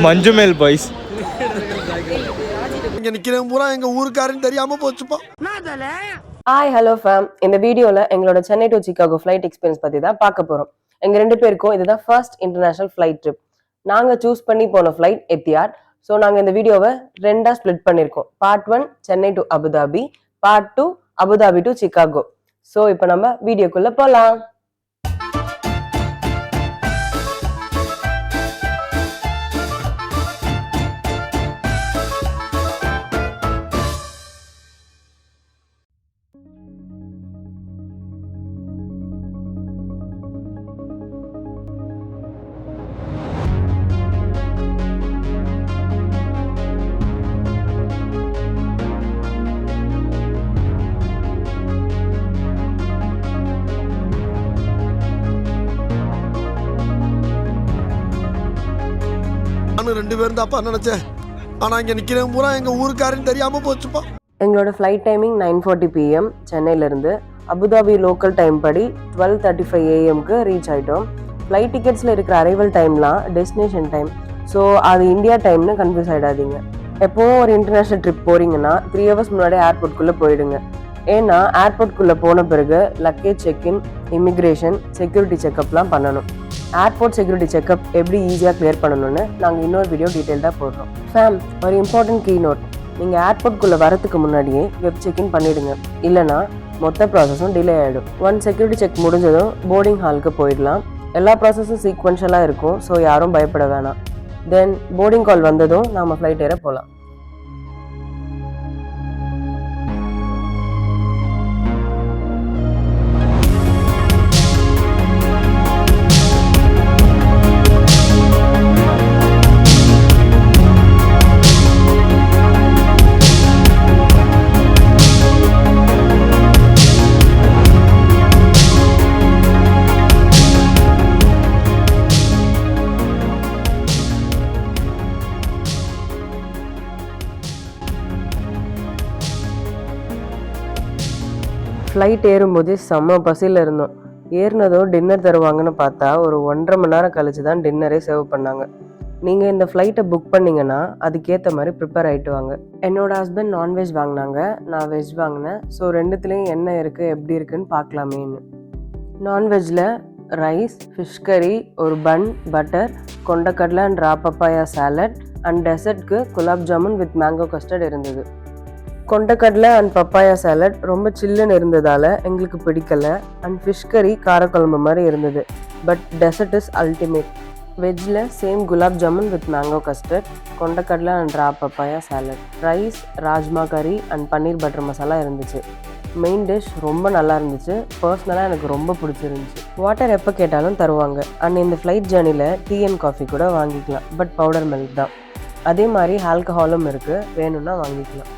Manjummel boys இங்க நிக்கிறவங்க பூரா எங்க ஊருக்காரன்னு தெரியாம போச்சுப்பா. Hi hello fame. இந்த வீடியோல எங்களோட Chennai to Chicago flight experience பத்தி தான் பார்க்க போறோம். எங்க 2 பேருக்கும் இதுதான் ஃபர்ஸ்ட் இன்டர்நேஷனல் ஃபிளைட் ட்ரிப். நாங்க சூஸ் பண்ணி போன ஃபிளைட் எத்தியாட். ஸோ நாங்க இந்த வீடியோவை 2ஆ ஸ்பிளிட் பண்ணிருக்கோம். Part 1 Chennai to Abu Dhabi, part 2 Abu Dhabi to Chicago. So இப்போ நம்ம வீடியோக்குள்ள போலாம். நானும் 2 பேரும் தான்ப்பா நினைச்சேன். ஆனா இங்க நிக்கிறவங்க பூரா எங்க ஊருக்காரன்னு தெரியாம போச்சுப்பா. எங்களோட ஃப்ளைட் டைமிங் 9:40 PM சென்னையிலேருந்து. அபுதாபி லோக்கல் டைம் படி 12:35 AMக்கு ரீச் ஆகிட்டோம். ஃப்ளைட் டிக்கெட்ஸில் இருக்கிற அரைவல் டைம்லாம் டெஸ்டினேஷன் டைம். ஸோ அது இந்தியா டைம்னு கன்ஃபியூஸ் ஆகிடாதீங்க. எப்போவும் ஒரு இன்டர்நேஷ்னல் ட்ரிப் போகிறீங்கன்னா 3 hours முன்னாடி ஏர்போர்ட்குள்ளே போயிடுங்க. ஏன்னா ஏர்போர்ட்குள்ளே போன பிறகு லக்கேஜ் செக்இன், இமிக்ரேஷன், செக்யூரிட்டி செக்அப்லாம் பண்ணணும். ஏர்போர்ட் செக்யூரிட்டி செக்அப் எப்படி ஈஸியாக கிளியர் பண்ணணும்னு நாங்கள் இன்னொரு வீடியோ டீட்டெயில்டாக போடுறோம். ஃபேம், ஒரு இம்பார்ட்டன்ட் கீ நோட். நீங்கள் ஏர்போர்ட்குள்ளே வரதுக்கு முன்னாடியே வெப் செக்இன் பண்ணிவிடுங்க. இல்லைனா மொத்த ப்ராசஸும் டிலே ஆகிடும். ஒன் செக்யூரிட்டி செக் முடிஞ்சதும் போர்டிங் ஹாலுக்கு போயிடலாம். எல்லா ப்ராசஸும் சீக்வென்ஷியலாக இருக்கும். ஸோ யாரும் பயப்பட வேணாம். தென் போர்டிங் கால் வந்ததும் நாம் ஃப்ளைட் ஏற போகலாம். ஃப்ளைட் ஏறும்போது செம்ம பசியில் இருந்தோம். ஏறினதும் டின்னர் தருவாங்கன்னு பார்த்தா ஒரு 1.5 மணி நேரம் கழிச்சு தான் டின்னரே சர்வ் பண்ணாங்க. நீங்கள் இந்த ஃப்ளைட்டை புக் பண்ணிங்கன்னா அதுக்கேற்ற மாதிரி ப்ரிப்பேர் ஆகிட்டு வாங்க. என்னோட ஹஸ்பண்ட் நான்வெஜ் வாங்கினாங்க, நான் வெஜ் வாங்கினேன். ஸோ ரெண்டுத்துலேயும் என்ன இருக்குது எப்படி இருக்குன்னு பார்க்கலாமேன்னு. நான்வெஜ்ஜில் ரைஸ், ஃபிஷ் கறி, ஒரு பன், பட்டர், கொண்டக்கடலை and raw papaya salad and டெசர்ட்க்கு gulab jamun with mango custard இருந்தது. கொண்டக்கடலை அண்ட் பப்பாயா சாலட் ரொம்ப சில்லுன்னு இருந்ததால் எங்களுக்கு பிடிக்கல. அண்ட் ஃபிஷ் கறி காரக்குழம்பு மாதிரி இருந்தது. But dessert is ultimate. வெஜ்ஜில் same gulab jamun with mango custard, கொண்டக்கடலை and raw papaya salad, rice, rajma கறி அண்ட் பன்னீர் பட்டர் மசாலா இருந்துச்சு. மெயின் டிஷ் ரொம்ப நல்லா இருந்துச்சு. பர்சனலாக எனக்கு ரொம்ப பிடிச்சிருந்துச்சு. வாட்டர் எப்போ கேட்டாலும் தருவாங்க. அண்ட் இந்த ஃப்ளைட் ஜேர்னியில் டீ அண்ட் காஃபி கூட வாங்கிக்கலாம். பட் பவுடர் மில்க் தான். அதே மாதிரி ஆல்கஹாலும் இருக்குது, வேணும்னா வாங்கிக்கலாம்.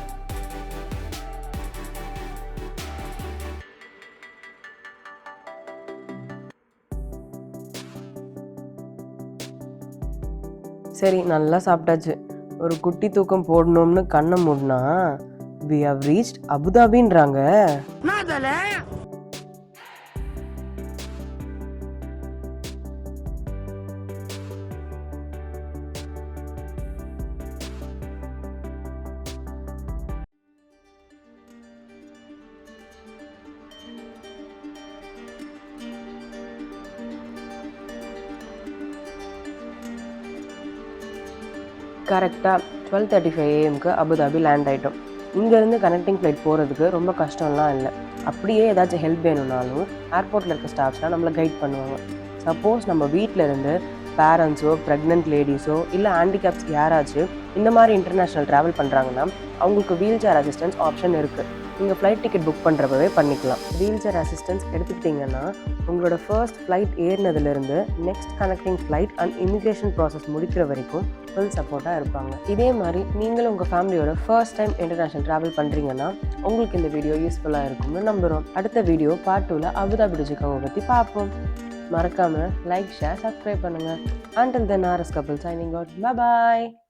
சரி, நல்லா சாப்பிட்டாச்சு. ஒரு குட்டி தூக்கம் போடணும்னு கண்ணை மூடினா we have reached அபுதாபின்றாங்க. கரெக்டாக 12:35 AMக்கு அபுதாபி லேண்ட் ஆகிட்டோம். இங்கேருந்து கனெக்டிங் ஃப்ளைட் போகிறதுக்கு ரொம்ப கஷ்டம்லாம் இல்லை. அப்படியே ஏதாச்சும் ஹெல்ப் வேணும்னாலும் ஏர்போர்ட்டில் இருக்க ஸ்டாஃப்ஸ்லாம் நம்மளை கைட் பண்ணுவாங்க. சப்போஸ் நம்ம வீட்டில் இருந்து பேரண்ட்ஸோ, ப்ரெக்னென்ட் லேடிஸோ இல்லை ஹேண்டிகேப்ஸ் யாராச்சும் இந்த மாதிரி இன்டர்நேஷ்னல் ட்ராவல் பண்ணுறாங்கன்னா அவங்களுக்கு வீல் சேர் அசிஸ்டன்ஸ் ஆப்ஷன் இருக்குது. நீங்கள் ஃப்ளைட் டிக்கெட் புக் பண்ணுறப்பவே பண்ணிக்கலாம். வீல் சேர் அசிஸ்டன்ஸ் எடுத்துக்கிட்டிங்கன்னா உங்களோட ஃபர்ஸ்ட் ஃப்ளைட் ஏறினதுலேருந்து next connecting flight and immigration process முடிக்கிற வரைக்கும் ஃபுல் சப்போர்ட்டாக இருப்பாங்க. இதே மாதிரி நீங்களும் உங்கள் ஃபேமிலியோட ஃபர்ஸ்ட் டைம் இன்டர்நேஷ்னல் ட்ராவல் பண்ணுறீங்கன்னா உங்களுக்கு இந்த வீடியோ யூஸ்ஃபுல்லாக இருக்கும்னு நம்புகிறோம். அடுத்த வீடியோ பார்ட் 2ல் அபுதாபி டு சிகாகோ பற்றி பார்ப்போம். மறக்காமல் லைக், ஷேர், சப்ஸ்கிரைப் பண்ணுங்கள். Until then, RS Couple signing out. Bye bye.